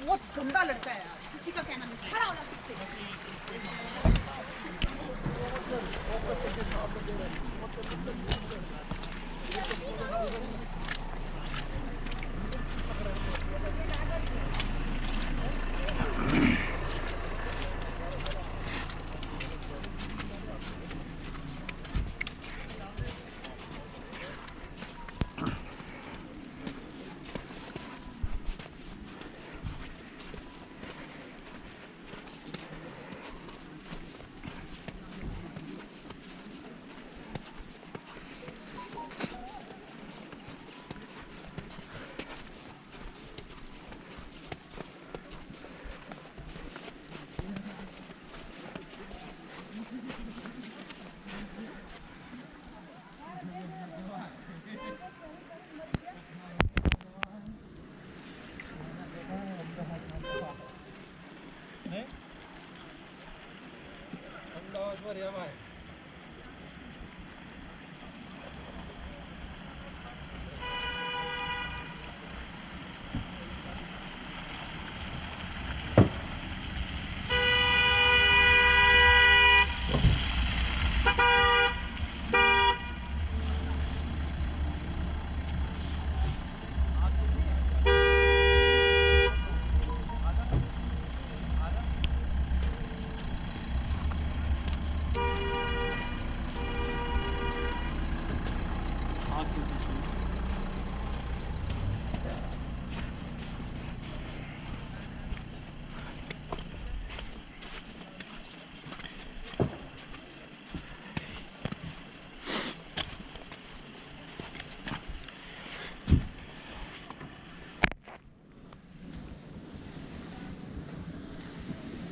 बहुत गंदा लड़का है यार, किसी का कहना नहीं, खड़ा हो जा सकते।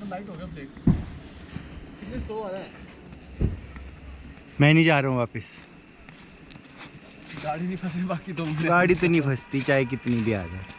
लाइट हो गया ब्रेक, कितने स्लो आ रहा है। मैं नहीं जा रहा हूँ वापस। गाड़ी नहीं फंसी, बाकी तो गाड़ी तो नहीं फंसती चाहे कितनी भी आ जाए।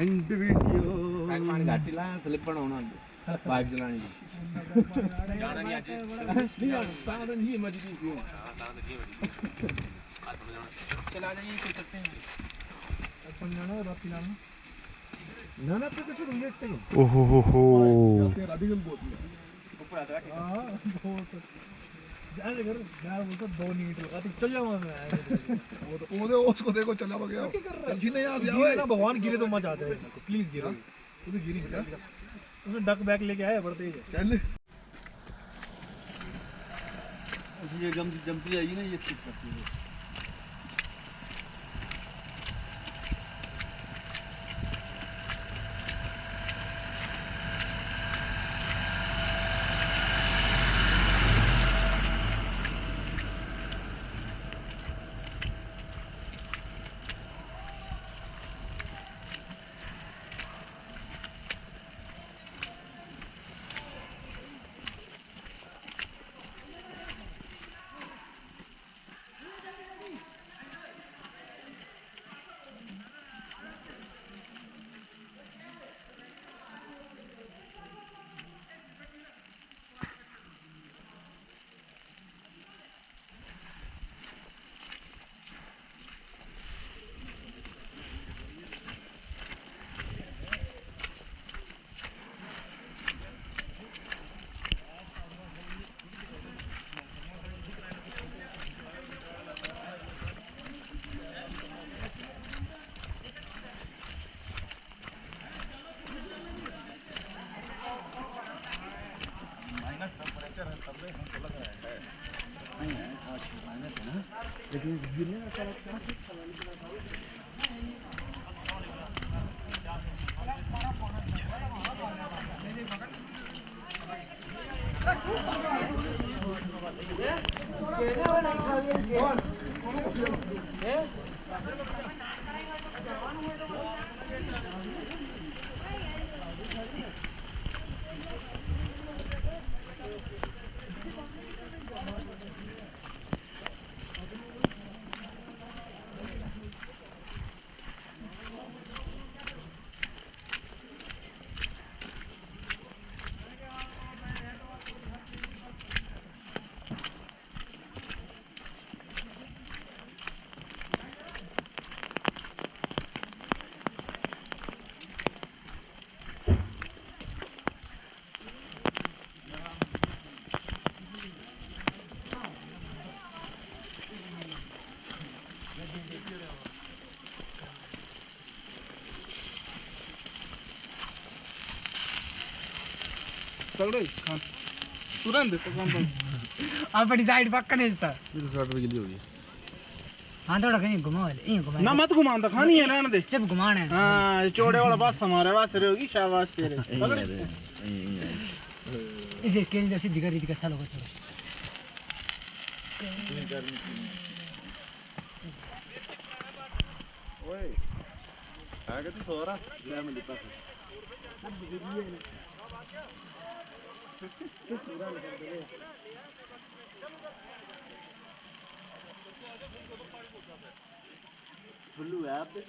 एंड वीडियो पानी घाटीला स्लिप पण होणार बाइक चलाने की जाना नहीं आज नहीं यार साधन ही मजबूरी क्यों चला जाइए चल सकते हैं अपन जाना है बाकी नाम ना ना पे कुछ रूममेट थे ओहो हो तेरा दिल बहुत ऊपर आता है हां बहुत जाने कर मैं बोलता 2 मिनट लगा तो चल जाऊंगा मैं वो तो उसको देखो चला गया चल ना यहाँ से आओ ना भगवान गिरे तो मजा आता है प्लीज गिरो तू तो गिरी उसने डक बैक लेके आया बड़ा तेज चल ये जमती जाएगी ना ये स्किप करती है तुरंत अपनी साइड पक्का नहीं था मेरे स्वेटर गिली हो गई हाँ थोड़ा कहीं घुमाओ यहीं घुमा ना मत घुमाता खानी है रहने दे सिर्फ घुमाना है हाँ चौड़े वाला बस हमारे वास रहे होगी शाबाश तेरे इसे केल जैसी दिखा रही थी कथा लोगों से ओए आगे तू सो रहा ले मैं लिखता ब्लू ऐप पे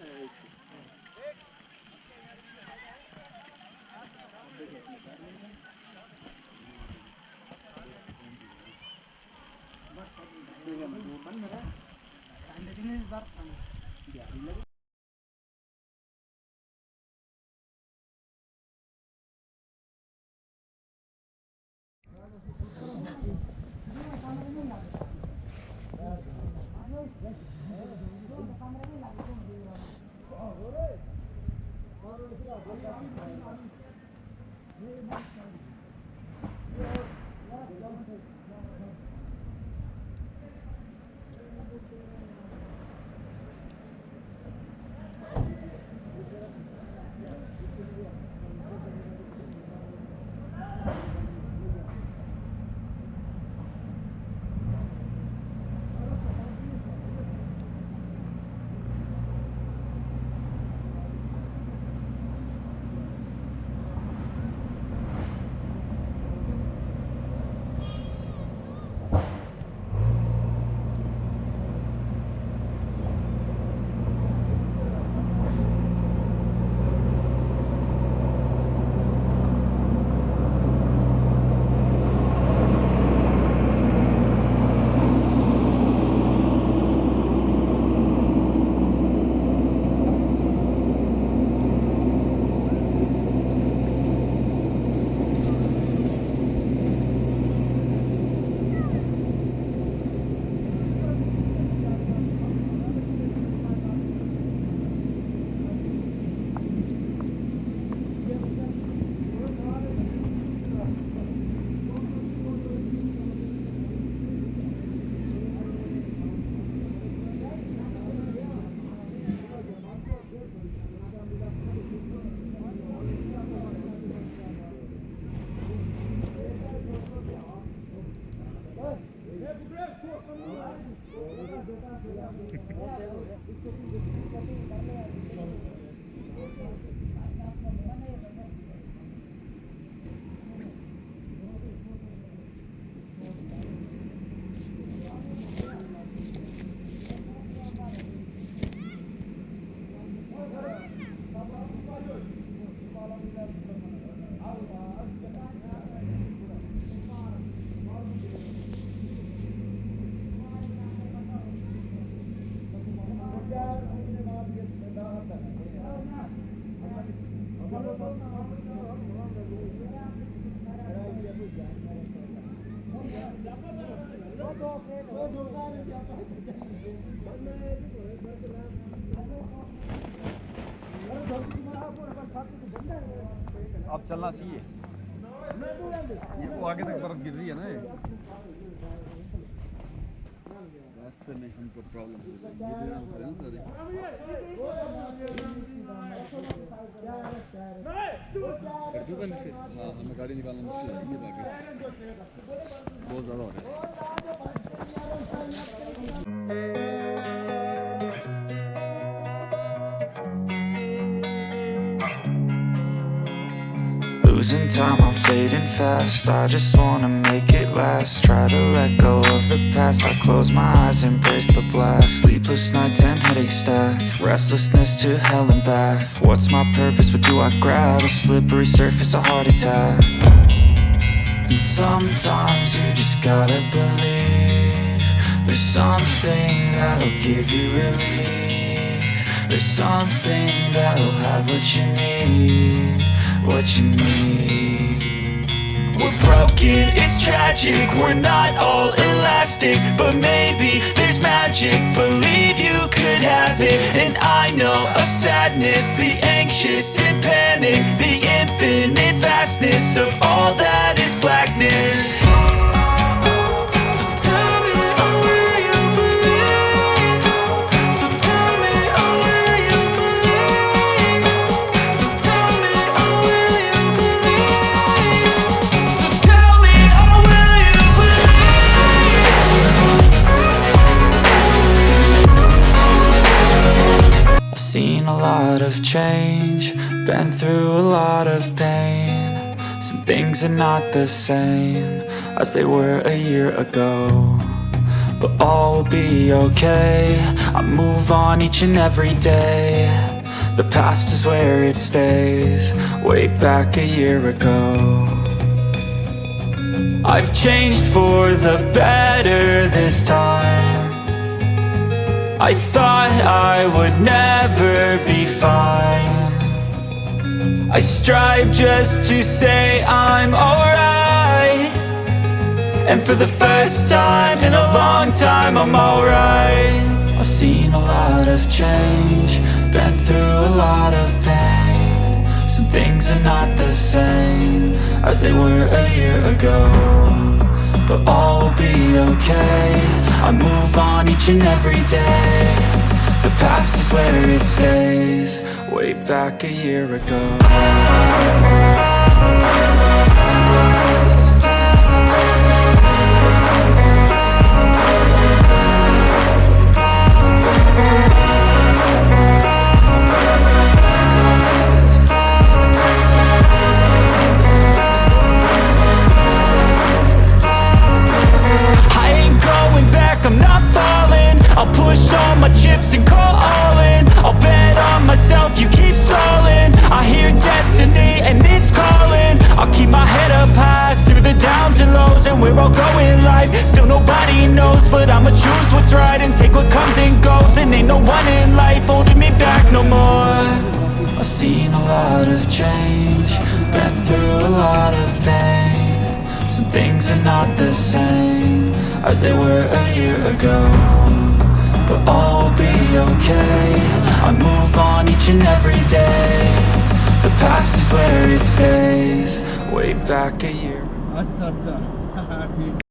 अब चलना चाहिए। ये वो आगे तक बर्फ गिर रही है ना ये। रास्ते में हमको प्रॉब्लम हो जाएगी। हाँ हमें गाड़ी निकालना मुश्किल है ये बाकी बहुत ज़्यादा हो रहा है। Losing time, I'm fading fast. I just wanna make it last. Try to let go of the past. I close my eyes, embrace the blast. Sleepless nights and headaches stack. Restlessness to hell and back. What's my purpose? What do I grab? A slippery surface, a heart attack. And sometimes you just gotta believe there's something that'll give you relief. There's something that'll have what you need. What you need. We're broken, it's tragic. We're not all elastic, but maybe there's magic. Believe you could have it. And I know of sadness, the anxious and panic, the infinite vastness of all that is blackness. Seen a lot of change, been through a lot of pain. Some things are not the same as they were a year ago, but all will be okay. I move on each and every day. The past is where it stays, way back a year ago. I've changed for the better this time. I thought I would never be fine. I strive just to say I'm alright. And for the first time in a long time I'm alright. I've seen a lot of change, been through a lot of pain. Some things are not the same as they were a year ago, but all will be okay. I move on each and every day. The past is where it stays, way back a year ago. I'm not falling. I'll push all my chips and call all in. I'll bet on myself, you keep stalling. I hear destiny and it's calling. I'll keep my head up high through the downs and lows. And we're all going life, still nobody knows. But I'ma choose what's right and take what comes and goes. And ain't no one in life holding me back no more. I've seen a lot of change, been through a lot of pain. Some things are not the same as they were a year ago, but all will be okay. I move on each and every day. The past is where it stays, way back a year. अच्छा अच्छा ठीक